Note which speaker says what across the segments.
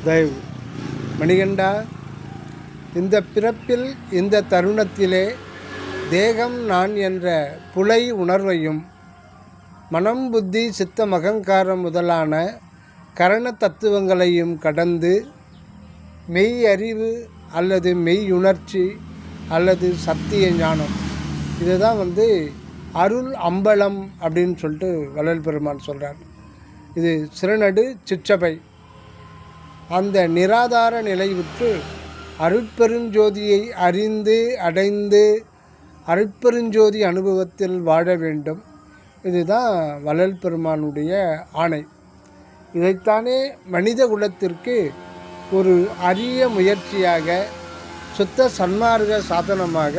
Speaker 1: தயவு மணிகண்டா, இந்த பிறப்பில் இந்த தருணத்திலே தேகம் நான் என்ற புலை உணர்வையும் மனம் புத்தி சித்தம் அகங்காரம் முதலான கரண தத்துவங்களையும் கடந்து மெய் அறிவு அல்லது மெய் உணர்ச்சி அல்லது சத்திய ஞானம், இதுதான் அருள் அம்பலம் அப்படின்னு சொல்லிட்டு வள்ளல் பெருமான் சொல்கிறார். இது சிறுநடு சிற்றபை. அந்த நிராதார நிலைவுற்று அருட்பெருஞ்சோதியை அறிந்து அடைந்து அருட்பெருஞ்சோதி அனுபவத்தில் வாழ வேண்டும். இதுதான் வள்ளல் பெருமானுடைய ஆணை. இதைத்தானே மனித குலத்திற்கு ஒரு அரிய முயற்சியாக சுத்த சன்மார்க்க சாதனமாக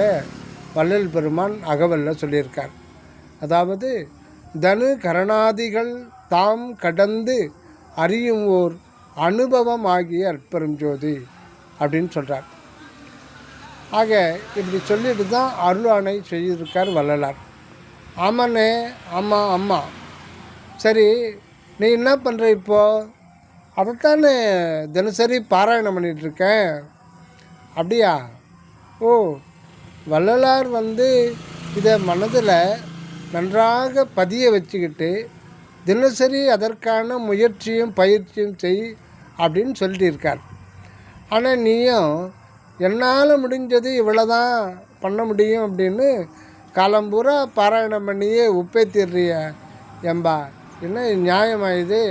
Speaker 1: வள்ளல் பெருமான் அகவல்ல சொல்லியிருக்கார். அதாவது தனு கரணாதிகள் தாம் கடந்து அறியும் ஓர் அனுபவம் ஆகிய அற்பெருஞ்சோதி அப்படின்னு சொல்கிறார். ஆக இப்படி சொல்லிட்டு தான் அருளாணை செய்திருக்கார் வள்ளலார். ஆமாண்ணே, ஆமாம் ஆமாம், சரி நீ என்ன பண்ணுற இப்போது? அதைத்தானே தினசரி பாராயணம் பண்ணிகிட்ருக்கேன். அப்படியா? ஓ, வள்ளலார் இதை மனதில் நன்றாக பதிய வச்சுக்கிட்டு தினசரி அதற்கான முயற்சியும் பயிற்சியும் செய் அப்படின்னு சொல்லிட்டு இருக்கார். ஆனால் நீயும் என்னால் முடிஞ்சது இவ்வளோ தான் பண்ண முடியும் அப்படின்னு காலம்பூரா பாராயணம் பண்ணியே உப்பேத்திடுறிய. ஏம்பா, என்ன நியாயமாயுது?